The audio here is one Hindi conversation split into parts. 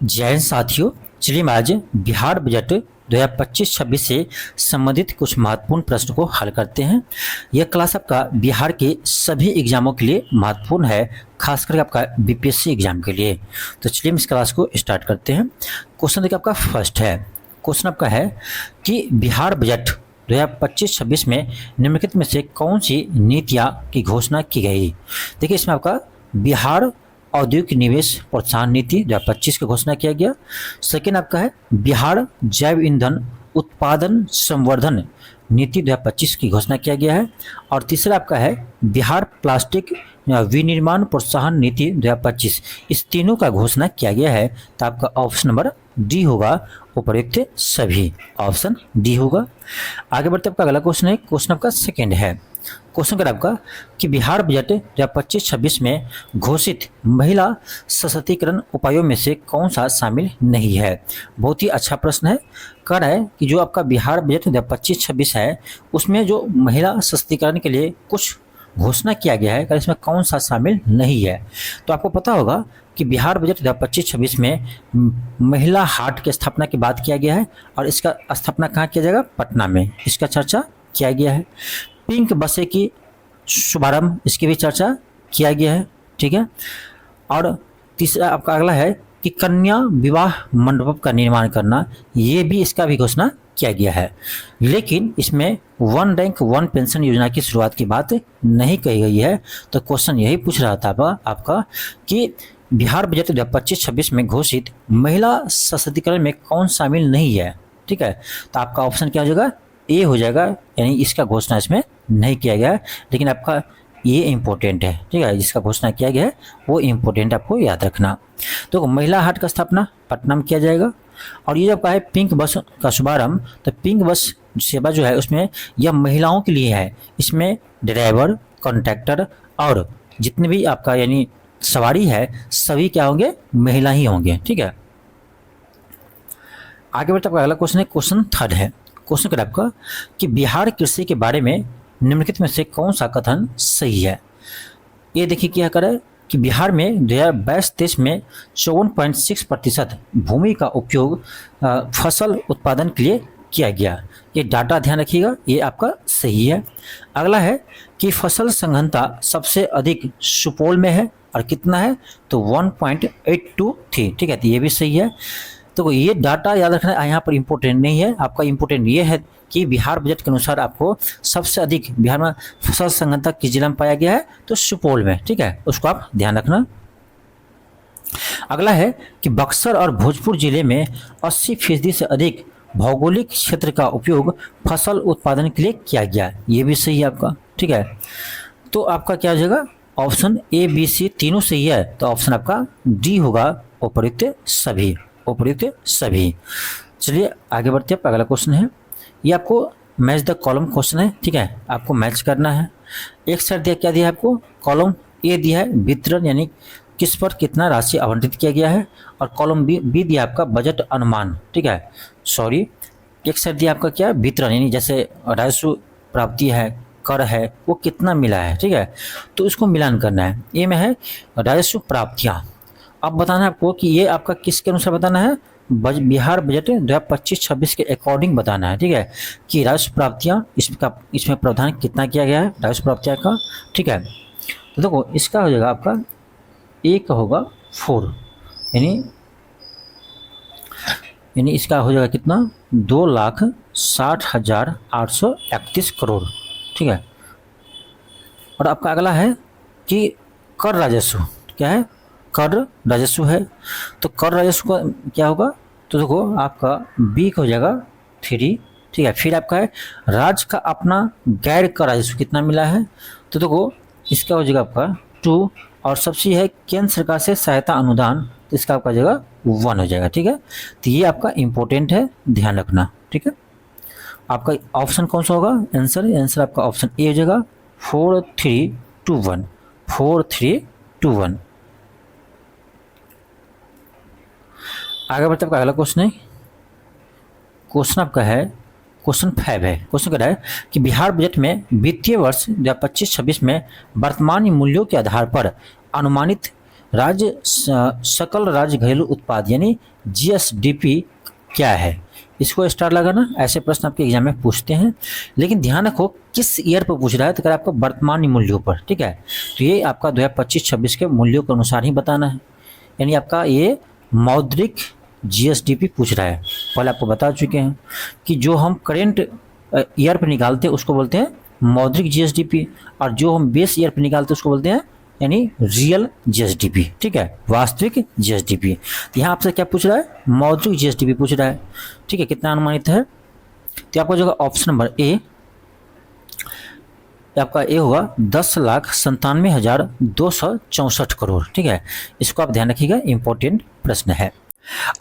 जय हिंद साथियों, चलिए हम आज बिहार बजट 2025-26 से संबंधित कुछ महत्वपूर्ण प्रश्न को हल करते हैं। यह क्लास आपका बिहार के सभी एग्जामों के लिए महत्वपूर्ण है, खासकर आपका बीपीएससी एग्जाम के लिए। तो चलिए हम इस क्लास को स्टार्ट करते हैं। क्वेश्चन देखिए आपका फर्स्ट है। क्वेश्चन आपका है कि बिहार बजट 2025-26 में निम्नलिखित में से कौन सी नीतियाँ की घोषणा की गई। देखिए इसमें आपका बिहार औद्योगिक निवेश प्रोत्साहन नीति 2025 की घोषणा किया गया। सेकेंड आपका है बिहार जैव ईंधन उत्पादन संवर्धन नीति 2025 की घोषणा किया गया है। और तीसरा आपका है बिहार प्लास्टिक विनिर्माण प्रोत्साहन नीति 2025। इस तीनों का घोषणा किया गया है। तो आपका ऑप्शन नंबर डी होगा, उपयुक्त सभी, ऑप्शन डी होगा। आगे बढ़ते आपका अगला क्वेश्चन है। क्वेश्चन आपका सेकेंड है। क्वेश्चन कर आपका कि बिहार बजट 2025-26 में घोषित महिला सशक्तिकरण उपायों में से कौन सा शामिल नहीं है। बहुत ही अच्छा प्रश्न है। कह रहा है कि जो आपका बिहार बजट 2025-26 है उसमें जो महिला सशक्तिकरण के लिए कुछ घोषणा किया गया है, इसमें कौन सा शामिल नहीं है। तो आपको पता होगा कि बिहार बजट 2025-26 में महिला हाट की स्थापना की बात किया गया है और इसका स्थापना कहाँ किया जाएगा, पटना में। इसका चर्चा किया गया है। पिंक बसें की शुभारंभ, इसकी भी चर्चा किया गया है, ठीक है। और तीसरा आपका अगला है कि कन्या विवाह मंडप का निर्माण करना, ये भी इसका भी घोषणा किया गया है। लेकिन इसमें वन रैंक वन पेंशन योजना की शुरुआत की बात नहीं कही गई है। तो क्वेश्चन यही पूछ रहा था आपका कि बिहार बजट 2025-26 में घोषित महिला सशक्तिकरण में कौन शामिल नहीं है, ठीक है। तो आपका ऑप्शन क्या हो जाएगा, ए हो जाएगा, यानी इसका घोषणा इसमें नहीं किया गया है। लेकिन आपका ये इम्पोर्टेंट है, ठीक है, जिसका घोषणा किया गया है वो इम्पोर्टेंट आपको याद रखना। तो महिला हाट का स्थापना पटना में किया जाएगा। और ये जब कहा है पिंक बस का शुभारंभ, तो पिंक बस सेवा जो है उसमें यह महिलाओं के लिए है। इसमें ड्राइवर, कंडक्टर और जितने भी आपका यानी सवारी है सभी क्या होंगे, महिला ही होंगे, ठीक है। आगे बढ़ते आपका अगला क्वेश्चन है। क्वेश्चन थर्ड है। क्वेश्चन कर आपका कि बिहार कृषि के बारे में निम्नलिखित में से कौन सा कथन सही है। ये देखिए क्या करे कि बिहार में 2022-23 में 54.6% भूमि का उपयोग फसल उत्पादन के लिए किया गया। ये डाटा ध्यान रखिएगा, ये आपका सही है। अगला है कि फसल संघनता सबसे अधिक सुपौल में है और कितना है, तो 1.82 थी, ठीक है, तो ये भी सही है। तो ये डाटा याद रखना यहाँ पर इम्पोर्टेंट नहीं है। आपका इम्पोर्टेंट ये है कि बिहार बजट के अनुसार आपको सबसे अधिक बिहार में फसल संघनता किस जिला में पाया गया है, तो सुपौल में, ठीक है, उसको आप ध्यान रखना। अगला है कि बक्सर और भोजपुर जिले में 80% से अधिक भौगोलिक क्षेत्र का उपयोग फसल उत्पादन के लिए किया गया। ये भी सही है आपका, ठीक है। तो आपका क्या हो जाएगा, ऑप्शन ए बी सी तीनों सही है। तो ऑप्शन आपका डी होगा, उपयुक्त सभी, उपयुक्त सभी। चलिए आगे बढ़ते हैं। अगला क्वेश्चन है, ये आपको मैच द कॉलम क्वेश्चन है, ठीक है, आपको मैच करना है। एक साइड दिया, क्या दिया है आपको, कॉलम ए दिया है वितरण यानी किस पर कितना राशि आवंटित किया गया है, और कॉलम बी दिया आपका बजट अनुमान, ठीक है। सॉरी, एक साइड दिया आपका क्या, वितरण यानी जैसे राजस्व प्राप्ति है, कर है, वो कितना मिला है, ठीक है, तो इसको मिलान करना है। ए में है राजस्व प्राप्तियाँ। अब बताना है आपको कि ये आपका किसके अनुसार बताना है, बिहार बजट 2025-26 के अकॉर्डिंग बताना है, ठीक है, कि राजस्व प्राप्तियाँ इसमें प्रावधान कितना किया गया है राजस्व प्राप्तियाँ का, ठीक है। तो देखो इसका हो जाएगा आपका ए का होगा 4, यानी इसका हो जाएगा कितना, 2,60,831 करोड़, ठीक है। और आपका अगला है कि कर राजस्व, क्या है, कर राजस्व है। तो कर राजस्व का क्या होगा, तो देखो आपका बी का हो जाएगा 3, ठीक है। फिर आपका है राज्य का अपना गैर कर राजस्व कितना मिला है, तो देखो इसका हो जाएगा आपका 2। और सबसे है केंद्र सरकार से सहायता अनुदान, तो इसका आपका जगह 1 हो जाएगा, ठीक है। तो ये आपका इम्पोर्टेंट है, ध्यान रखना, ठीक है। आपका ऑप्शन कौन सा होगा, आंसर आपका ऑप्शन ए हो जाएगा 4321, 4321। आगे बढ़ते आपका अगला क्वेश्चन है। क्वेश्चन आपका है, क्वेश्चन 5 है। क्वेश्चन कह रहा है कि बिहार बजट में वित्तीय वर्ष 2025-26 में वर्तमान मूल्यों के आधार पर अनुमानित सकल राज्य घरेलू उत्पाद यानी जीएसडीपी क्या है? इसको स्टार लगाना। ऐसे प्रश्न आपके एग्जाम में पूछते हैं, लेकिन ध्यान रखो किस ईयर पर पूछ रहा है, तो अगर आपको वर्तमान मूल्यों पर, ठीक है, तो ये आपका 2025-26 के मूल्यों के अनुसार ही बताना है। यानी आपका ये मौद्रिक जीएसडीपी पूछ रहा है। पहले आपको बता चुके हैं कि जो हम करेंट ईयर पर निकालते हैं उसको बोलते हैं मौद्रिक जीएसडीपी, और जो हम बेस ईयर पर निकालते हैं उसको बोलते हैं यानी रियल जीएसडीपी, ठीक है, वास्तविक जीएसडीपी। तो यहाँ आपसे क्या पूछ रहा है? मौद्रिक जीएसडीपी पूछ रहा है, ठीक है। कितना अनुमानित है? तो आपका जो ऑप्शन नंबर ए, आपका ए होगा 10,97,264 करोड़, ठीक है। इसको आप ध्यान रखिएगा, इंपॉर्टेंट प्रश्न है।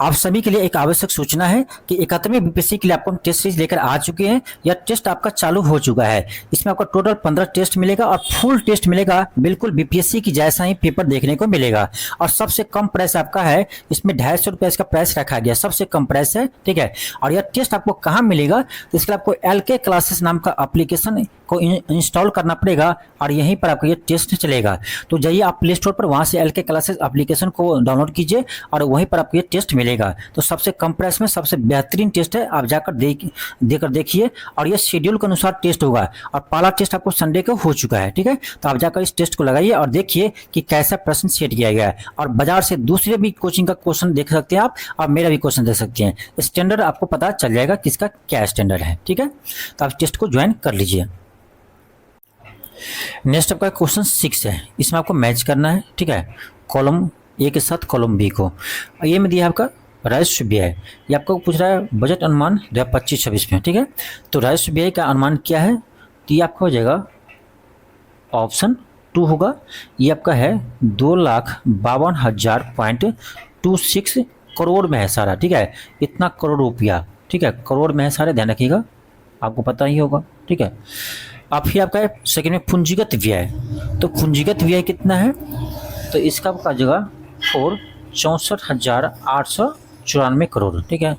आप सभी के लिए एक आवश्यक सूचना है कि 71वें बीपीएससी के लिए आपको हम टेस्ट सीरीज लेकर आ चुके हैं। यह टेस्ट आपका चालू हो चुका है। इसमें आपका टोटल 15 टेस्ट मिलेगा और फुल टेस्ट मिलेगा, बिल्कुल बीपीएससी की जैसा ही पेपर देखने को मिलेगा। और सबसे कम प्राइस आपका है, इसमें 250 रुपये इसका प्राइस रखा गया, सबसे कम प्राइस है, ठीक है। और यह टेस्ट आपको कहाँ मिलेगा? तो इसके लिए आपको LK क्लासेस नाम का एप्लीकेशन को इंस्टॉल करना पड़ेगा और यहीं पर आपका ये टेस्ट चलेगा। तो जाइए आप प्ले स्टोर पर, वहाँ से LK क्लासेस एप्लीकेशन को डाउनलोड कीजिए और वहीं पर आपको ये टेस्ट मिलेगा। तो सबसे कम प्राइस में सबसे बेहतरीन टेस्ट है, आप जाकर देकर देखिए। और ये शेड्यूल के अनुसार टेस्ट होगा और पहला टेस्ट आपको संडे को हो चुका है, ठीक है। तो आप जाकर इस टेस्ट को लगाइए और देखिए कि कैसा प्रश्न सेट किया गया है। और बाजार से दूसरे भी कोचिंग का क्वेश्चन देख सकते हैं आप, और मेरा भी क्वेश्चन देख सकते हैं। स्टैंडर्ड आपको पता चल जाएगा किसका क्या स्टैंडर्ड है, ठीक है। तो आप टेस्ट को ज्वाइन कर लीजिए। नेक्स्ट आपका क्वेश्चन 6 है, इसमें आपको मैच करना है, ठीक है, कॉलम ए के साथ कॉलम बी को। ये में दिया आपका राजस्व व्यय, ये आपको पूछ रहा है बजट अनुमान 2025-26 में, ठीक है। तो राजस्व व्यय का अनुमान क्या है? तो ये आपका हो जाएगा ऑप्शन 2 होगा। ये आपका है 2,52,000.26 करोड़ में है सारा, ठीक है। इतना करोड़ रुपया, ठीक है, करोड़ में है सारे, ध्यान रखिएगा, आपको पता ही होगा, ठीक है। अब फिर आपका है सेकेंड में पूंजीगत व्यय। तो पूंजीगत व्यय कितना है? तो इसका आपका जगह 64,894 करोड़, ठीक है।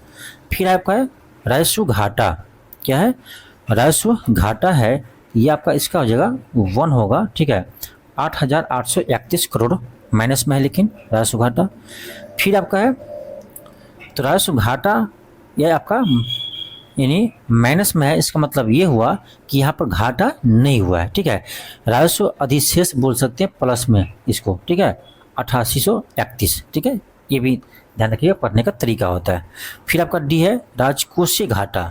फिर आपका है राजस्व घाटा, क्या है? राजस्व घाटा है, ये आपका इसका हो जाएगा 1 होगा, ठीक है, 8,831 करोड़ माइनस में है लेकिन राजस्व घाटा। फिर आपका है तो राजस्व घाटा यह आपका यानी माइनस में है, इसका मतलब ये हुआ कि यहाँ पर घाटा नहीं हुआ है, ठीक है। राजस्व अधिशेष बोल सकते हैं प्लस में इसको, ठीक है, 8831, ठीक है। ये भी ध्यान रखिएगा, पढ़ने का तरीका होता है। फिर आपका डी है राजकोषीय घाटा।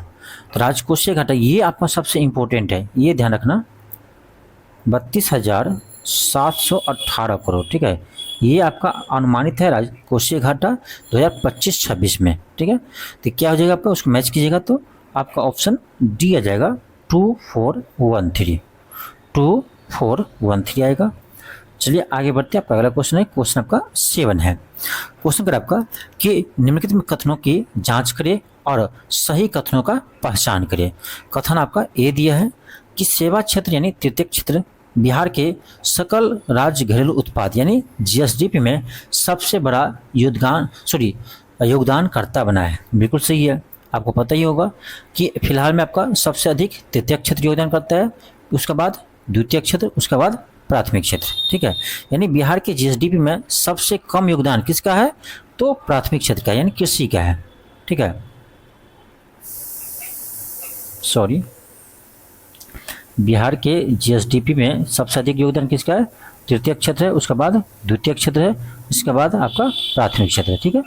तो राजकोषीय घाटा ये आपका सबसे इम्पोर्टेंट है, ये ध्यान रखना, 32,718 करोड़, ठीक है। ये आपका अनुमानित है राजकोषीय घाटा 2025-26 में, ठीक है। तो क्या हो जाएगा आपका, उसको मैच कीजिएगा तो आपका ऑप्शन डी आ जाएगा 2413 आएगा। चलिए आगे बढ़ते हैं। आपका अगला क्वेश्चन है, क्वेश्चन आपका 7 है। क्वेश्चन कर आपका कि निम्नलिखित कथनों की जांच करें और सही कथनों का पहचान करें। कथन आपका ए दिया है कि सेवा क्षेत्र यानी तृतीय क्षेत्र बिहार के सकल राज्य घरेलू उत्पाद यानी जीएसडीपी में सबसे बड़ा योगदानकर्ता बना है। बिल्कुल सही है, आपको पता ही होगा कि फिलहाल में आपका सबसे अधिक तृतीय क्षेत्र योगदान करता है, उसके बाद द्वितीय क्षेत्र, उसके बाद प्राथमिक क्षेत्र, ठीक है। यानी बिहार के जीएसडीपी में सबसे कम योगदान किसका है? तो प्राथमिक क्षेत्र का यानी कृषि का है, ठीक है। सॉरी, बिहार के जीएसडीपी में सबसे अधिक योगदान किसका है? तृतीय क्षेत्र है, उसके बाद द्वितीय क्षेत्र है, इसके बाद आपका प्राथमिक क्षेत्र है, ठीक है।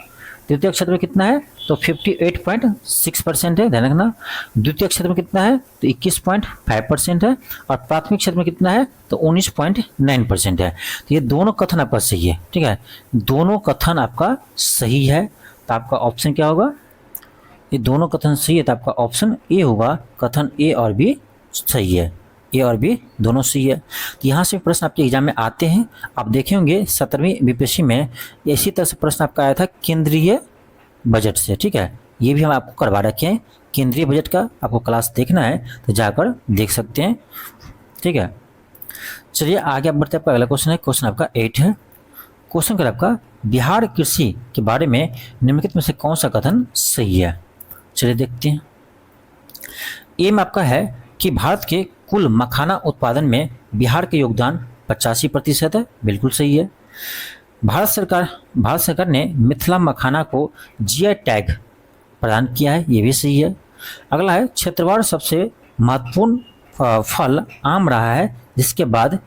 तृतीय क्षेत्र में कितना है? तो 58.6% है, ध्यान रखना। द्वितीय क्षेत्र में कितना है? तो 21.5% है, और प्राथमिक क्षेत्र में कितना है? तो 19.9% है। तो ये दोनों कथन आपका सही है, ठीक है, दोनों कथन आपका सही है। तो आपका ऑप्शन क्या होगा? ये दोनों कथन सही है, तो आपका ऑप्शन ए होगा, कथन ए और बी सही है, ए और बी दोनों सही है। तो यहाँ से प्रश्न आपके एग्जाम में आते हैं। आप देखे होंगे 17वीं बीपीएससी में इसी तरह से प्रश्न आपका आया था केंद्रीय बजट से, ठीक है। ये भी हम आपको करवा रखे हैं, केंद्रीय बजट का आपको क्लास देखना है तो जाकर देख सकते हैं, ठीक है। चलिए आगे आप बढ़ते हैं। आपका अगला क्वेश्चन है, क्वेश्चन आपका 8 है। क्वेश्चन कर आपका बिहार कृषि के बारे में निम्नलिखित में से कौन सा कथन सही है? चलिए देखते हैं। ए में आपका है कि भारत के कुल मखाना उत्पादन में बिहार के योगदान 85% है, बिल्कुल सही है। भारत सरकार ने मिथिला मखाना को जीआई टैग प्रदान किया है, ये भी सही है। अगला है क्षेत्रवार सबसे महत्वपूर्ण फल आम रहा है, जिसके बाद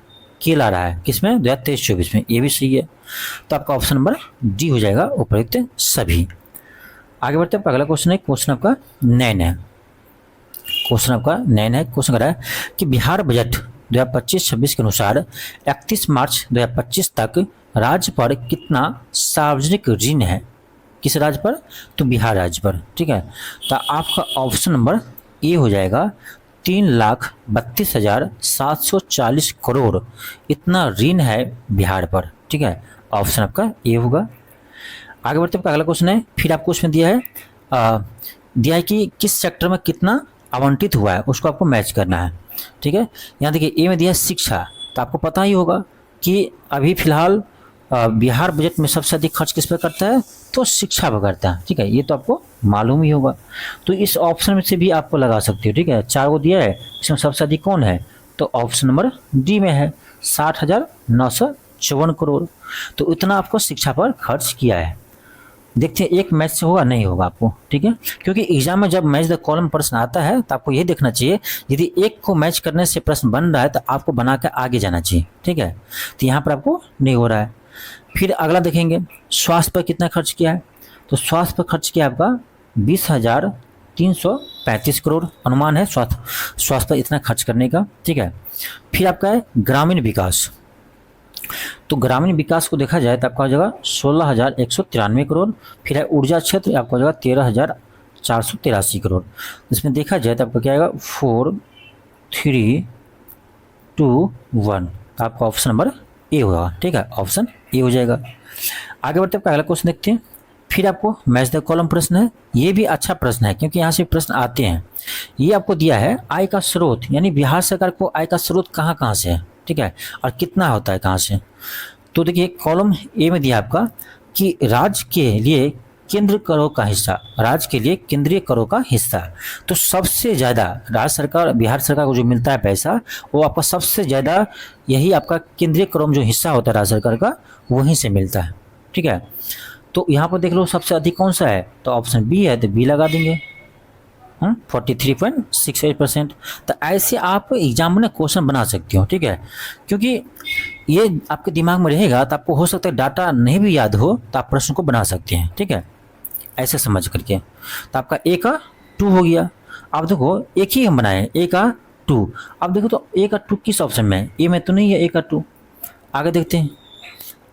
केला रहा है, किसमें 2023-24 में, ये भी सही है। तो आपका ऑप्शन नंबर डी हो जाएगा उपयुक्त सभी। आगे बढ़ते हैं, अगला क्वेश्चन है, क्वेश्चन आपका 9 है। क्वेश्चन कर रहा है कि बिहार बजट 2025-26 के अनुसार 31 मार्च 2025 तक राज्य पर कितना सार्वजनिक ऋण है, किस राज्य पर, तो बिहार राज्य पर, ठीक है। तो आपका ऑप्शन नंबर ए हो जाएगा 3,32,740 करोड़ इतना ऋण है बिहार पर, ठीक है। ऑप्शन आपका ए होगा। आगे बढ़ते हैं, अगला क्वेश्चन है, फिर आपको उसमें दिया है कि किस सेक्टर में कितना आवंटित हुआ है, उसको आपको मैच करना है, ठीक है। यहाँ देखिए ए में दिया है शिक्षा, तो आपको पता ही होगा कि अभी फिलहाल बिहार बजट में सबसे अधिक खर्च किस पर करता है, तो शिक्षा पर करता है, ठीक है। ये तो आपको मालूम ही होगा। तो इस ऑप्शन में से भी आपको लगा सकते हो, ठीक है। 4 को दिया है, इसमें सबसे अधिक कौन है, तो ऑप्शन नंबर डी में है 60,954 करोड़। तो इतना आपको शिक्षा पर खर्च किया है। देखते हैं एक मैच से होगा नहीं होगा आपको, ठीक है। क्योंकि एग्जाम में जब मैच द कॉलम प्रश्न आता है तो आपको ये देखना चाहिए, यदि एक को मैच करने से प्रश्न बन रहा है तो आपको बना के आगे जाना चाहिए, ठीक है। तो यहाँ पर आपको नहीं हो रहा है। फिर अगला देखेंगे, स्वास्थ्य पर कितना खर्च किया है, तो स्वास्थ्य पर खर्च किया आपका 20,335 करोड़ अनुमान है स्वास्थ्य पर इतना खर्च करने का, ठीक है। फिर आपका है ग्रामीण विकास, तो ग्रामीण विकास को देखा जाए तो आपका हो जाएगा 16,193 करोड़। फिर है ऊर्जा क्षेत्र, आपका हो जाएगा 13,483 करोड़। इसमें देखा जाए तो आपका क्या आएगा 4, 3, 2, 1, तो आपका ऑप्शन नंबर ए होगा, ठीक है। ऑप्शन ए हो जाएगा। आगे बढ़ते हैं, अगला क्वेश्चन देखते हैं। फिर आपको मैच द कॉलम प्रश्न है, ये भी अच्छा प्रश्न है क्योंकि यहाँ से प्रश्न आते हैं। ये आपको दिया है आय का स्रोत, यानी बिहार सरकार को आय का स्रोत कहाँ कहाँ से है, ठीक है, और कितना होता है कहाँ से। तो देखिए कॉलम ए में दिया आपका कि राज्य के लिए केंद्र करों का हिस्सा, राज्य के लिए केंद्रीय करों का हिस्सा, तो सबसे ज़्यादा राज्य सरकार बिहार सरकार को जो मिलता है पैसा, वो आपका सबसे ज़्यादा यही आपका केंद्रीय करों में जो हिस्सा होता है राज्य सरकार का, वहीं से मिलता है, ठीक है। तो यहाँ पर देख लो सबसे अधिक कौन सा है, तो ऑप्शन बी है, तो बी लगा देंगे 43.68%। तो ऐसे आप एग्जाम में क्वेश्चन बना सकते हो, ठीक है। क्योंकि ये आपके दिमाग में रहेगा तो आपको हो सकता है डाटा नहीं भी याद हो तो आप प्रश्न को बना सकते हैं, ठीक है, ऐसे समझ करके। तो आपका ए का 2 हो गया। अब देखो एक ही हम बनाए, ए का 2। अब देखो तो ए का 2 किस ऑप्शन में है, ए में तो नहीं है ए का 2। आगे देखते हैं,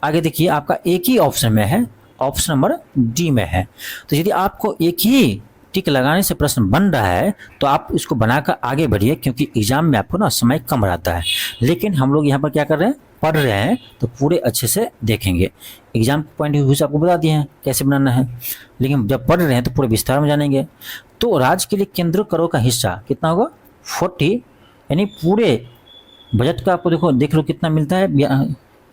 आगे देखिए आपका एक ही ऑप्शन में है, ऑप्शन नंबर डी में है। तो यदि आपको एक ही टिक लगाने से प्रश्न बन रहा है तो आप इसको बनाकर आगे बढ़िए, क्योंकि एग्जाम में आपको ना समय कम रहता है। लेकिन हम लोग यहाँ पर क्या कर रहे हैं, पढ़ रहे हैं, तो पूरे अच्छे से देखेंगे। एग्जाम पॉइंट ऑफ व्यू से आपको बता दिए हैं कैसे बनाना है, लेकिन जब पढ़ रहे हैं तो पूरे विस्तार में जानेंगे। तो राज्य के लिए केंद्र करों का हिस्सा कितना होगा 40, यानी पूरे बजट का आपको देख लो कितना मिलता है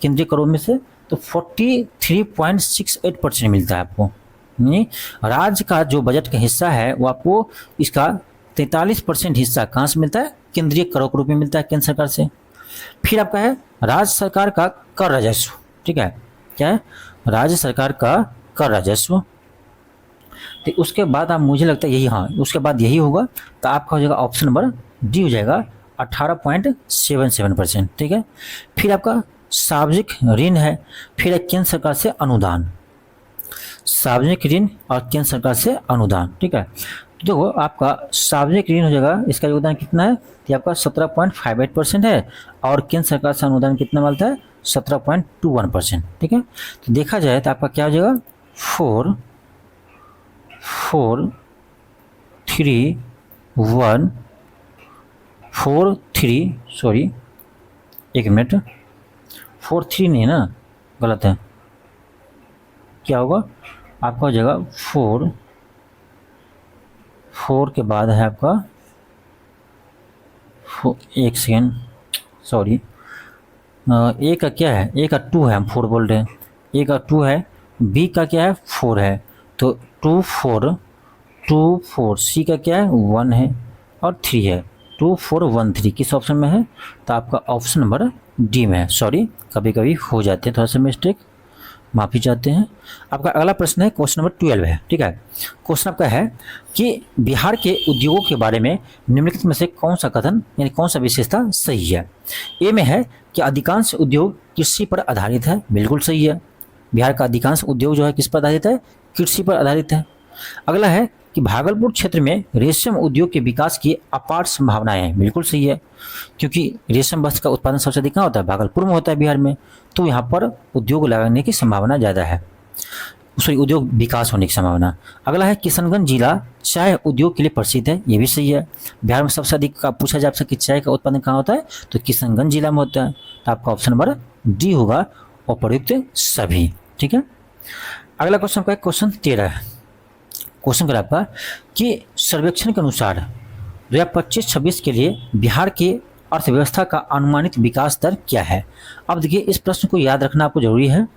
केंद्रीय करों में से, तो 43.68% मिलता है आपको। यानी राज्य का जो बजट का हिस्सा है वो आपको इसका 43% हिस्सा कहाँ से मिलता है, केंद्रीय करों के रूप में मिलता है केंद्र सरकार से। फिर आपका है राज्य सरकार का कर राजस्व, ठीक है, क्या है, राज्य सरकार का कर राजस्व। तो उसके बाद आप, मुझे लगता है यही, हाँ उसके बाद यही होगा, तो आपका हो जाएगा ऑप्शन नंबर डी हो जाएगा 18.77%, ठीक है। फिर आपका सार्वजनिक ऋण है, फिर है केंद्र सरकार से अनुदान, सार्वजनिक ऋण और केंद्र सरकार से अनुदान, ठीक है। तो देखो आपका सार्वजनिक ऋण हो जाएगा, इसका योगदान कितना है, तो आपका 17.58% है, और केंद्र सरकार से अनुदान कितना मिलता है 17.21%, ठीक है। तो देखा जाए तो आपका क्या हो जाएगा 4, 3, 1, 4, 3, सॉरी 1 मिनट, 4, 3 नहीं ना, गलत है, क्या होगा आपका हो जाएगा 4 के बाद है आपका 1 सेकेंड, सॉरी, ए का क्या है, ए का 2 है, हम 4 बोल रहे हैं, ए का 2 है, बी का क्या है 4 है, तो 2, 4, 2, 4, सी का क्या है 1 है, और 3 है, 2, 4, 1, 3 किस ऑप्शन में है, तो आपका ऑप्शन नंबर डी में है। सॉरी कभी कभी हो जाते हैं थोड़ा सा मिस्टेक, माफ़ी चाहते हैं। आपका अगला प्रश्न है क्वेश्चन नंबर 12 है, ठीक है। क्वेश्चन आपका है कि बिहार के उद्योगों के बारे में निम्नलिखित में से कौन सा कथन यानी कौन सा विशेषता सही है। ए में है कि अधिकांश उद्योग कृषि पर आधारित है, बिल्कुल सही है। बिहार का अधिकांश उद्योग जो है किस पर आधारित है, कृषि पर आधारित है। अगला है कि भागलपुर क्षेत्र में रेशम उद्योग के विकास की अपार संभावनाएं हैं, बिल्कुल सही है, क्योंकि रेशम वस्त्र का उत्पादन सबसे अधिक कहाँ होता है, भागलपुर में होता है बिहार में, तो यहाँ पर उद्योग लगाने की संभावना ज़्यादा है, सॉरी उद्योग विकास होने की संभावना। अगला है किशनगंज जिला चाय उद्योग के लिए प्रसिद्ध है, ये भी सही है। बिहार में सबसे अधिक का पूछा जा सकता है कि चाय का उत्पादन कहाँ होता है, तो किशनगंज जिला में होता है। तो आपका ऑप्शन नंबर डी होगा उपयुक्त सभी, ठीक है। अगला क्वेश्चन का क्वेश्चन 13 है। क्वेश्चन कर आपका कि सर्वेक्षण के अनुसार 2025-26 के लिए बिहार की अर्थव्यवस्था का अनुमानित विकास दर क्या है। अब देखिए इस प्रश्न को याद रखना आपको जरूरी है।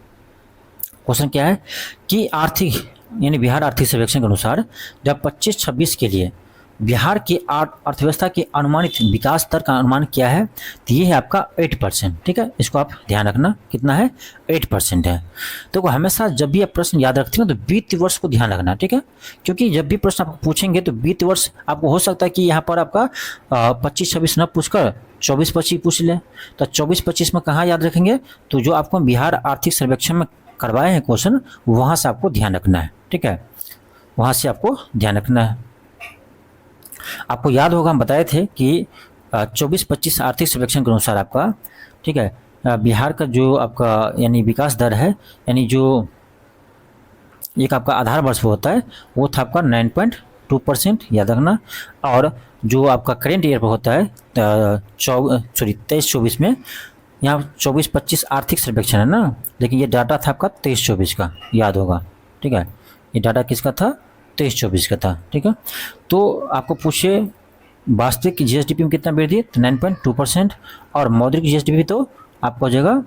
क्वेश्चन क्या है कि आर्थिक यानी बिहार आर्थिक सर्वेक्षण के अनुसार 2025-26 के लिए बिहार की अर्थव्यवस्था के अनुमानित विकास दर का अनुमान क्या है, तो ये है आपका 8%, ठीक है। इसको आप ध्यान रखना, कितना है, 8% है। तो हमेशा जब भी आप प्रश्न याद रखते हैं तो वित्तीय वर्ष को ध्यान रखना, ठीक है, क्योंकि जब भी प्रश्न आपको पूछेंगे तो वित्तीय वर्ष आपको हो सकता है कि यहाँ पर आपका 25-26 न पूछकर 24-25 पूछ ले, तो 24-25 में कहाँ याद रखेंगे, तो जो आपको बिहार आर्थिक सर्वेक्षण में करवाए हैं क्वेश्चन वहाँ से आपको ध्यान रखना है, ठीक है, वहाँ से आपको ध्यान रखना है। आपको याद होगा हम बताए थे कि 24-25 आर्थिक सर्वेक्षण के अनुसार आपका, ठीक है, बिहार का जो आपका यानी विकास दर है, यानी जो एक आपका आधार वर्ष होता है वो था आपका 9.2%, याद रखना। और जो आपका करेंट ईयर पर होता है 23-24 में, यहाँ 24-25 आर्थिक सर्वेक्षण है ना, लेकिन ये डाटा था आपका 23-24 का, याद होगा, ठीक है, ये डाटा किसका था, 23-24 का था, ठीक है। तो आपको पूछे वास्तविक जीएसडीपी में कितना वृद्धि, तो 9.2%, और मौद्रिक जीएसडीपी तो आपको हो जाएगा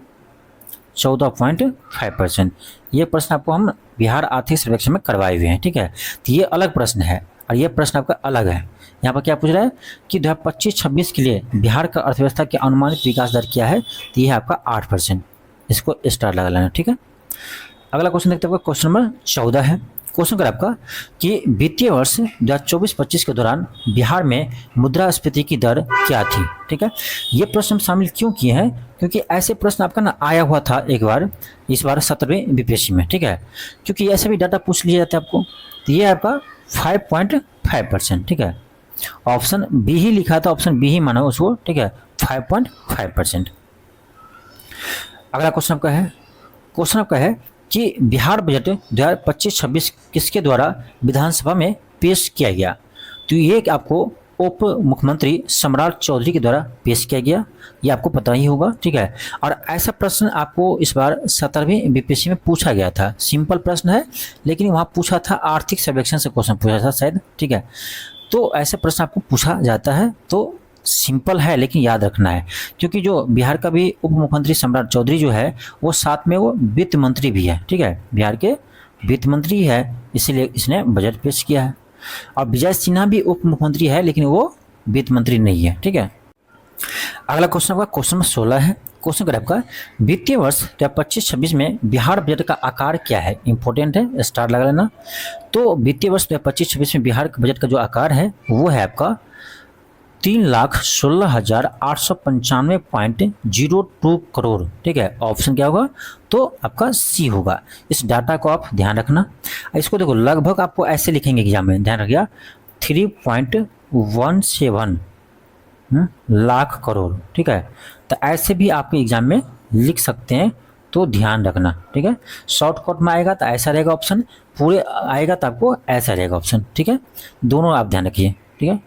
14.5%। ये प्रश्न आपको हम बिहार आर्थिक सर्वेक्षण में करवाए हुए हैं, ठीक है। तो ये अलग प्रश्न है और ये प्रश्न आपका अलग है। यहाँ पर क्या पूछ रहा है कि 2025-26 के लिए बिहार का अर्थव्यवस्था की अनुमानित विकास दर क्या है, तो ये है आपका 8%, इसको स्टार लगा लेना, ठीक है। अगला क्वेश्चन देखते हैं, क्वेश्चन नंबर 14 है। क्वेश्चन कर आपका कि वित्तीय वर्ष 2024-25 के दौरान बिहार में मुद्रास्फीति की दर क्या थी, ठीक है। ये प्रश्न हम शामिल क्यों किए हैं, क्योंकि ऐसे प्रश्न आपका ना आया हुआ था एक बार, इस बार 17वें बीपीएससी में, ठीक है, क्योंकि ऐसे भी डाटा पूछ लिया जाता है आपको। तो ये आपका 5.5%, ठीक है, ऑप्शन बी ही लिखा था, ऑप्शन बी ही माना उसको, ठीक है, 5.5%। अगला क्वेश्चन आपका है कि बिहार बजट 2025-26 किसके द्वारा विधानसभा में पेश किया गया, तो ये आपको उप मुख्यमंत्री सम्राट चौधरी के द्वारा पेश किया गया, ये आपको पता ही होगा, ठीक है। और ऐसा प्रश्न आपको इस बार 17वीं बीपीएससी में पूछा गया था, सिंपल प्रश्न है, लेकिन वहाँ पूछा था आर्थिक सर्वेक्षण से क्वेश्चन पूछा था शायद, ठीक है। तो ऐसे प्रश्न आपको पूछा जाता है, तो सिंपल है लेकिन याद रखना है, क्योंकि जो बिहार का भी उप मुख्यमंत्री सम्राट चौधरी जो है वो साथ में वो वित्त मंत्री भी है, ठीक है, बिहार के वित्त मंत्री है, इसीलिए इसने बजट पेश किया है। और विजय सिन्हा भी उप मुख्यमंत्री है लेकिन वो वित्त मंत्री नहीं है, ठीक है। अगला क्वेश्चन आपका क्वेश्चन नंबर 16 है। क्वेश्चन कर आपका वित्तीय वर्ष 2025-26 में बिहार बजट का आकार क्या है, इंपॉर्टेंट है, स्टार लगा लेना। तो वित्तीय वर्ष 2025-26 में बिहार बजट का जो आकार है वो है आपका 3,16,895.02 करोड़, ठीक है। ऑप्शन क्या होगा, तो आपका सी होगा। इस डाटा को आप ध्यान रखना। इसको देखो लगभग आपको ऐसे लिखेंगे एग्जाम में, ध्यान रखिएगा, 3.17 लाख करोड़, ठीक है। तो ऐसे भी आपके एग्जाम में लिख सकते हैं, तो ध्यान रखना, ठीक है। शॉर्टकट में आएगा तो ऐसा रहेगा ऑप्शन, पूरे आएगा तो आपको ऐसा रहेगा ऑप्शन, ठीक है। दोनों आप ध्यान रखिए, ठीक है।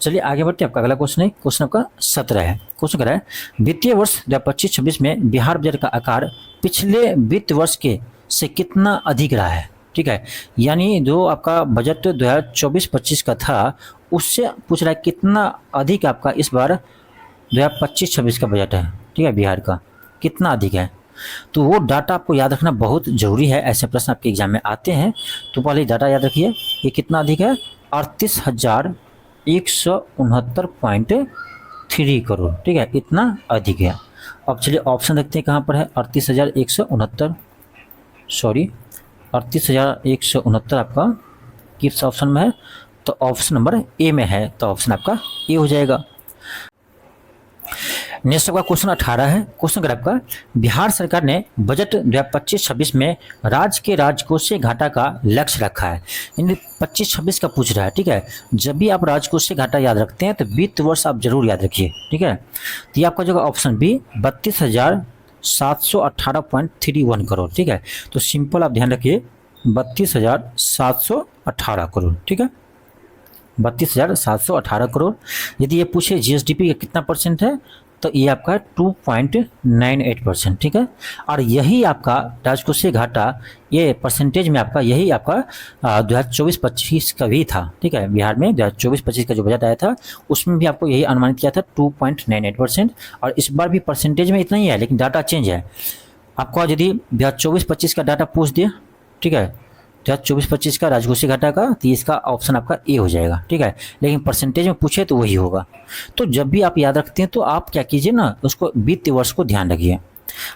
चलिए आगे बढ़ते हैं। आपका अगला क्वेश्चन है, क्वेश्चन आपका 17 है। क्वेश्चन कह रहा है वित्तीय वर्ष 2025-26 में बिहार बजट का आकार पिछले वित्त वर्ष के से कितना अधिक रहा है, ठीक है। यानी जो आपका बजट 2024-25 का था उससे पूछ रहा है कितना अधिक आपका इस बार 2025-26 का बजट है, ठीक है, बिहार का कितना अधिक है। तो वो डाटा आपको याद रखना बहुत ज़रूरी है, ऐसे प्रश्न आपके एग्जाम में आते हैं। तो पहले डाटा याद रखिए, ये कितना अधिक है, 38,169.3 करोड़, ठीक है, इतना अधिक है। अब चलिए ऑप्शन देखते हैं कहाँ पर है, 38,169, सॉरी 38,169 आपका किस ऑप्शन में है, तो ऑप्शन नंबर ए में है, तो ऑप्शन आपका ए हो जाएगा। नेक्स्ट आपका क्वेश्चन 18 है। क्वेश्चन अगर आपका बिहार सरकार ने बजट 2025-26 में राज्य के राजकोषीय घाटा का लक्ष्य रखा है। इन 25-26 का पूछ रहा है, ठीक है। जब भी आप राजकोषीय घाटा याद रखते हैं तो वित्त वर्ष आप जरूर याद रखिए, ठीक है। तो ये आपका जो ऑप्शन बी 32,718.31 करोड़, ठीक है। तो सिंपल आप ध्यान रखिए 32,718 करोड़, ठीक है, 32,718 करोड़। यदि ये पूछे जीएसडीपी का कितना परसेंट है, तो ये आपका 2.98%, ठीक है। और यही आपका राजकोषीय घाटा ये परसेंटेज में आपका यही आपका 2024-25 का भी था, ठीक है। बिहार में 2024-25 का जो बजट आया था उसमें भी आपको यही अनुमानित किया था 2.98%, और इस बार भी परसेंटेज में इतना ही है, लेकिन डाटा चेंज है। आपको यदि 2024-25 का डाटा पूछ दिया, ठीक है, 2024-25 का राजकोषीय घाटा का, तो इसका ऑप्शन आपका ए हो जाएगा, ठीक है। लेकिन परसेंटेज में पूछे तो वही होगा। तो जब भी आप याद रखते हैं तो आप क्या कीजिए ना, उसको वित्तीय वर्ष को ध्यान रखिए।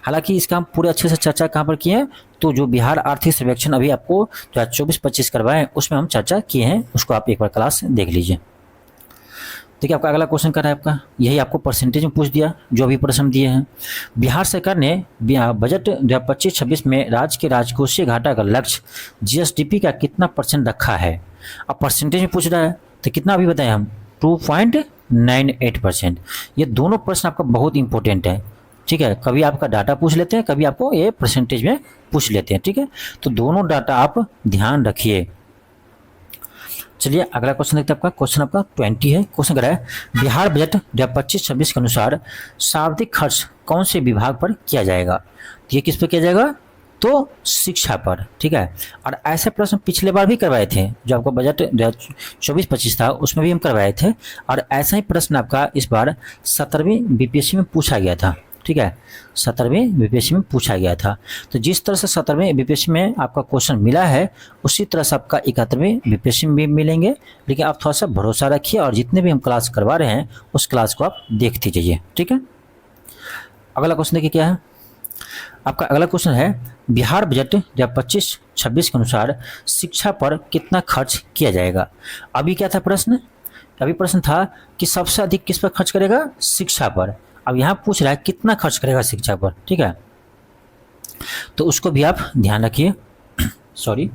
हालांकि इसका हम पूरे अच्छे से चर्चा कहाँ पर किए हैं, तो जो बिहार आर्थिक सर्वेक्षण अभी आपको 2024-25 करवाए उसमें हम चर्चा किए हैं, उसको आप एक बार क्लास देख लीजिए। देखिए आपका अगला क्वेश्चन कर रहा है आपका, यही आपको परसेंटेज में पूछ दिया जो अभी प्रश्न दिए हैं। बिहार सरकार ने बजट 2025-26 में राज्य के राजकोषीय घाटा का लक्ष्य जीएसडीपी का कितना परसेंट रखा है। अब परसेंटेज में पूछ रहा है तो कितना अभी बताएं हम, 2.98%। ये दोनों प्रश्न आपका बहुत इंपॉर्टेंट है, ठीक है। कभी आपका डाटा पूछ लेते हैं, कभी आपको ये परसेंटेज में पूछ लेते हैं, ठीक है। तो दोनों डाटा आप ध्यान रखिए। चलिए अगला क्वेश्चन देखते हैं आपका। क्वेश्चन आपका 20 है। क्वेश्चन कह रहा है बिहार बजट 2025-26 के अनुसार सर्वाधिक खर्च कौन से विभाग पर किया जाएगा। तो ये किस पर किया जाएगा, तो शिक्षा पर, ठीक है। और ऐसे प्रश्न पिछले बार भी करवाए थे, जो आपका बजट 2024-25 था उसमें भी हम करवाए थे, और ऐसा ही प्रश्न आपका इस बार 17वीं बीपीएससी में पूछा गया था, ठीक है। 17वीं बीपीएससी में पूछा गया था। तो जिस तरह से 17वीं बीपीएससी में आपका क्वेश्चन मिला है उसी तरह से आपका 71वीं बीपीएससी में भी मिलेंगे, लेकिन आप थोड़ा सा भरोसा रखिए और जितने भी हम क्लास करवा रहे हैं उस क्लास को आप देखते जाइए, ठीक है। अगला क्वेश्चन देखिए क्या है आपका। अगला क्वेश्चन है बिहार बजट 2025-26 के अनुसार शिक्षा पर कितना खर्च किया जाएगा। अभी क्या था प्रश्न, अभी प्रश्न था कि सबसे अधिक किस पर खर्च करेगा, शिक्षा पर। अब यहाँ पूछ रहा है कितना खर्च करेगा शिक्षा पर, ठीक है। तो उसको भी आप ध्यान रखिए सॉरी,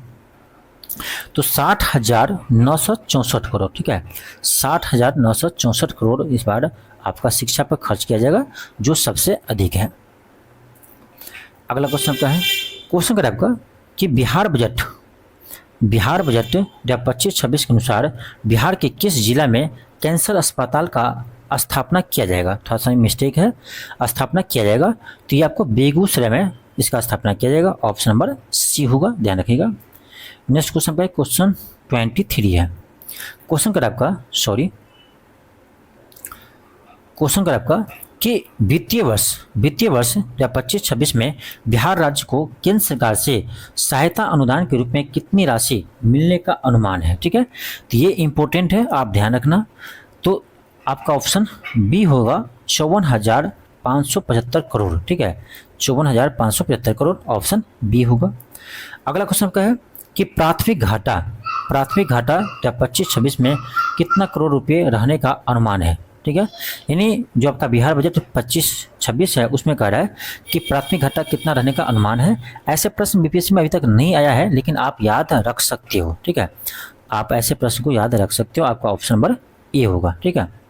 तो 60,964 करोड़, ठीक है। 60,964 करोड़ इस बार आपका शिक्षा पर खर्च किया जाएगा, जो सबसे अधिक है। अगला क्वेश्चन क्या है। क्वेश्चन क्या है आपका कि बिहार बजट 2025-26 के अनुसार बिहार के किस जिला में कैंसर अस्पताल का स्थापना किया जाएगा। थोड़ा सा मिस्टेक है, स्थापना किया जाएगा, तो ये आपको बेगूसराय में इसका स्थापना किया जाएगा, ऑप्शन नंबर सी होगा, ध्यान रखिएगा। नेक्स्ट क्वेश्चन का क्वेश्चन 23 है। क्वेश्चन कर आपका क्वेश्चन कर आपका कि वित्तीय वर्ष 2025-26 में बिहार राज्य को केंद्र सरकार से सहायता अनुदान के रूप में कितनी राशि मिलने का अनुमान है, ठीक है। तो ये इंपॉर्टेंट है, आप ध्यान रखना। तो आपका ऑप्शन बी होगा 54,575 करोड़, ठीक है, 54,575 करोड़ ऑप्शन बी होगा। अगला क्वेश्चन का है कि प्राथमिक घाटा 2025-26 में कितना करोड़ रुपए रहने का अनुमान है, ठीक है। यानी जो आपका बिहार बजट 25-26 है उसमें कह रहा है कि प्राथमिक घाटा कितना रहने का अनुमान है। ऐसे प्रश्न बीपीएससी में अभी तक नहीं आया है, लेकिन आप याद रख सकते हो, ठीक है। आप ऐसे प्रश्न को याद रख सकते हो, आपका ऑप्शन नंबर ए होगा, ठीक है।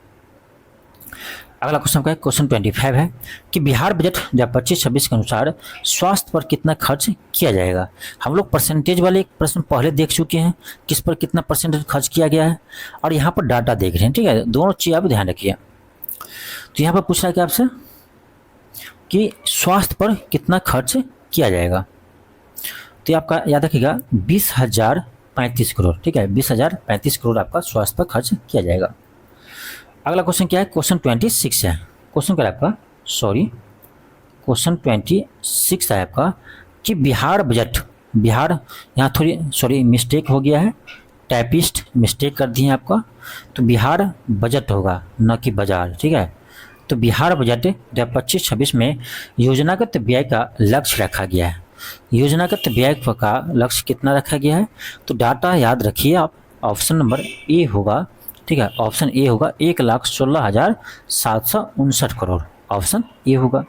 अगला क्वेश्चन का है क्वेश्चन 25 है कि बिहार बजट 2025-26 के अनुसार स्वास्थ्य पर कितना खर्च किया जाएगा। हम लोग परसेंटेज वाले एक प्रश्न पहले देख चुके हैं, किस पर कितना परसेंटेज खर्च किया गया है, और यहाँ पर डाटा देख रहे हैं, ठीक है। दोनों चीज़ आप ध्यान रखिए। तो यहाँ पर पूछ रहा है कि आपसे कि स्वास्थ्य पर कितना खर्च किया जाएगा। तो आपका याद रखिएगा 20,035 करोड़, ठीक है, 20,035 करोड़ आपका स्वास्थ्य पर खर्च किया जाएगा। अगला क्वेश्चन क्या है, क्वेश्चन 26 है। क्वेश्चन क्या है आपका क्वेश्चन 26 है आपका कि बिहार यहाँ थोड़ी मिस्टेक हो गया है, टाइपिस्ट मिस्टेक कर दिए आपका, तो बिहार बजट होगा न कि बाजार, ठीक है। तो बिहार बजट 2025-26 में योजनागत व्यय का लक्ष्य रखा गया है। योजनागत व्यय का लक्ष्य कितना रखा गया है? तो डाटा याद रखिए आप, ऑप्शन नंबर ए होगा, ठीक है, ऑप्शन ए होगा 1,16,759 करोड़, ऑप्शन ए होगा।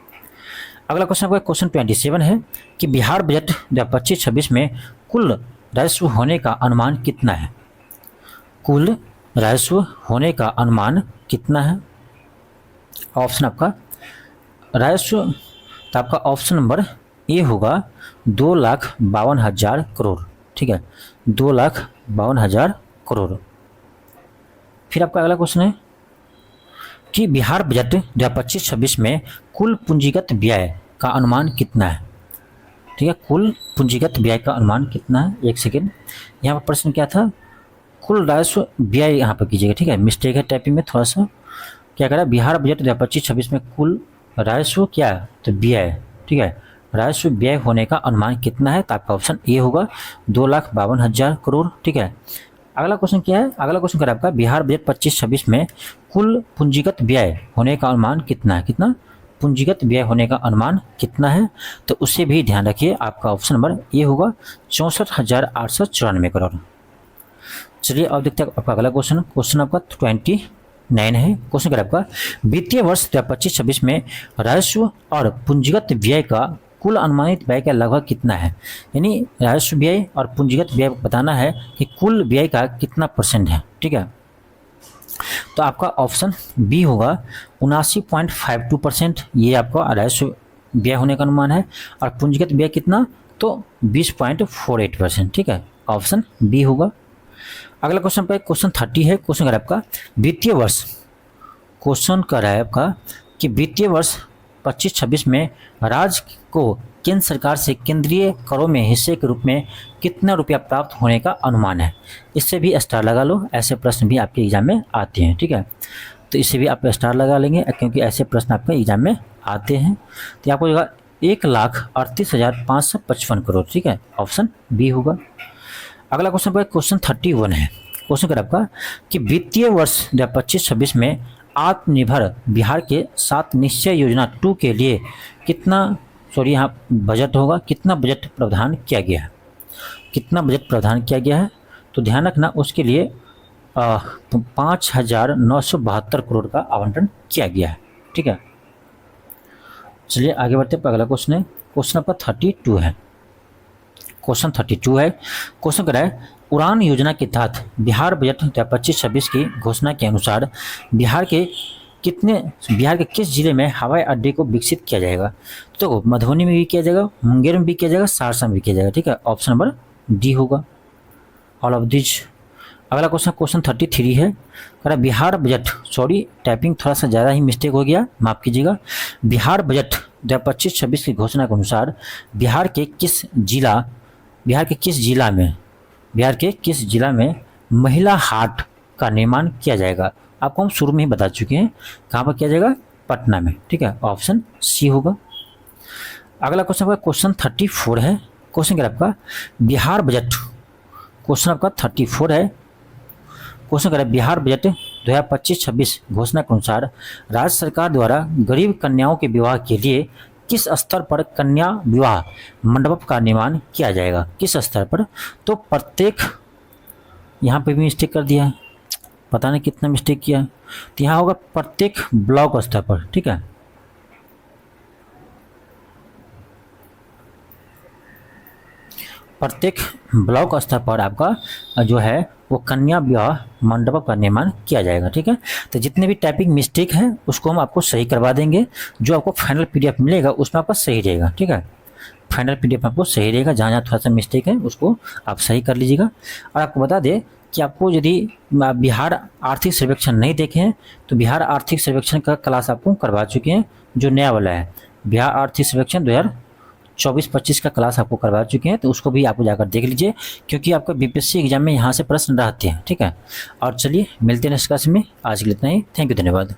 अगला क्वेश्चन आपका क्वेश्चन 27 है कि बिहार बजट 2025-26 में कुल राजस्व होने का अनुमान कितना है? कुल राजस्व होने का अनुमान कितना है? ऑप्शन आपका राजस्व, तो आपका ऑप्शन नंबर ए होगा 2,52,000 करोड़, ठीक है, 2,52,000 करोड़। फिर आपका अगला क्वेश्चन है कि बिहार बजट 2025-26 में कुल पूंजीगत व्यय का अनुमान कितना है? ठीक है, कुल पूंजीगत व्यय का अनुमान कितना है? एक सेकेंड, यहाँ पर प्रश्न क्या था? कुल राजस्व व्यय यहाँ पर कीजिएगा, ठीक है, मिस्टेक है टाइपिंग में थोड़ा सा। क्या कह रहा है? बिहार बजट 2025-26 में कुल राजस्व क्या है? तो व्यय, ठीक है, राजस्व व्यय होने का अनुमान कितना है? तो आपका ऑप्शन ए होगा 2,52,000 करोड़, ठीक है। अगला क्वेश्चन क्या है? अगला क्वेश्चन क्या है आपका? बिहार बजट 25-26 में कुल पूंजीगत व्यय होने का अनुमान कितना है? कितना पूंजीगत व्यय होने का अनुमान कितना है? तो उससे भी ध्यान रखिए, आपका ऑप्शन नंबर ए होगा 64,894 करोड़। चलिए अब देखते हैं आपका अगला क्वेश्चन। क्वेश्चन आपका 29 है। क्वेश्चन क्या है आपका? वित्तीय वर्ष 2025-26 में राजस्व और पूंजीगत व्यय का कुल अनुमानित व्यय का लगभग कितना है? यानी राजस्व व्यय और पूंजीगत व्यय बताना है कि कुल व्यय का कितना परसेंट है, ठीक है। तो आपका ऑप्शन बी होगा 79.52%, ये आपका राजस्व व्यय होने का अनुमान है, और पूंजीगत व्यय कितना? तो 20.48%, ठीक है, ऑप्शन बी होगा। अगला क्वेश्चन पे क्वेश्चन 30 है। क्वेश्चन कर आपका वित्तीय वर्ष, क्वेश्चन कर है आपका कि वित्तीय वर्ष 25-26 में राज्य को केंद्र सरकार से केंद्रीय करों में हिस्से के रूप में कितना रुपया प्राप्त होने का अनुमान है? इससे भी स्टार लगा लो, ऐसे प्रश्न भी आपके एग्जाम में आते हैं, ठीक है, तो इससे भी आप स्टार लगा लेंगे क्योंकि ऐसे प्रश्न आपके एग्जाम में आते हैं। तो आपको होगा 1,38,555 करोड़, ठीक है, ऑप्शन बी होगा। अगला क्वेश्चन पर क्वेश्चन 31 है। क्वेश्चन कर आपका कि वित्तीय वर्ष 2025-26 में आत्मनिर्भर बिहार के 7 निश्चय योजना 2 के लिए कितना, यहाँ बजट होगा, कितना बजट प्रावधान किया गया है? कितना बजट प्रावधान किया गया है? तो ध्यान रखना, उसके लिए 5,972 करोड़ का आवंटन किया गया है, ठीक है। चलिए आगे बढ़ते हैं। अगला क्वेश्चन है, क्वेश्चन आपका 32 है। क्वेश्चन 32 है। क्वेश्चन कर है उड़ान योजना के तहत बिहार बजट 2025-26 की घोषणा के अनुसार बिहार के किस जिले में हवाई अड्डे को विकसित किया जाएगा? तो मधुबनी में भी किया जाएगा, मुंगेर में भी किया जाएगा, सहरसा में भी किया जाएगा, ठीक है, ऑप्शन नंबर डी होगा, ऑल ऑफ दिस। अगला क्वेश्चन क्वेश्चन 33 है। कह रहा बिहार बजट, सॉरी टाइपिंग थोड़ा सा ज़्यादा ही मिस्टेक हो गया, माफ़ कीजिएगा। बिहार बजट 2025-26 की घोषणा के अनुसार बिहार के किस जिला में महिला हाट का निर्माण किया जाएगा? आपको हम शुरू में ही बता चुके हैं, कहाँ पर किया जाएगा? पटना में, ठीक है, ऑप्शन सी होगा। अगला क्वेश्चन आपका क्वेश्चन 34 है। क्वेश्चन क्या आपका? बिहार बजट, क्वेश्चन आपका 34 है। क्वेश्चन क्या है? बिहार बजट 2025-26 घोषणा के अनुसार राज्य सरकार द्वारा गरीब कन्याओं के विवाह के लिए किस स्तर पर कन्या विवाह मंडप का निर्माण किया जाएगा? किस स्तर पर? तो प्रत्येक, यहाँ पे भी मिस्टेक कर दिया है, पता नहीं कितना मिस्टेक किया है, तो यहाँ होगा प्रत्येक ब्लॉक स्तर पर, ठीक है, प्रत्येक ब्लॉक स्तर पर आपका जो है वो कन्या विवाह मंडप का निर्माण किया जाएगा, ठीक है। तो जितने भी टाइपिंग मिस्टेक है उसको हम आपको सही करवा देंगे, जो आपको फाइनल पीडीएफ मिलेगा उसमें आपका सही रहेगा, ठीक है, फाइनल पीडीएफ आपको सही रहेगा, जहाँ जहाँ थोड़ा सा मिस्टेक है उसको आप सही कर लीजिएगा। और आपको बता दें कि आपको यदि बिहार आर्थिक सर्वेक्षण नहीं देखे हैं तो बिहार आर्थिक सर्वेक्षण का क्लास आपको करवा चुके हैं, जो नया वाला है बिहार आर्थिक सर्वेक्षण 2024-25 का क्लास आपको करवा चुके हैं, तो उसको भी आपको जाकर देख लीजिए, क्योंकि आपका बीपीएससी एग्जाम में यहाँ से प्रश्न रहते हैं, ठीक है। और चलिए मिलते हैं नेक्स्ट क्लास में, आज के लिए इतना ही, थैंक यू, धन्यवाद।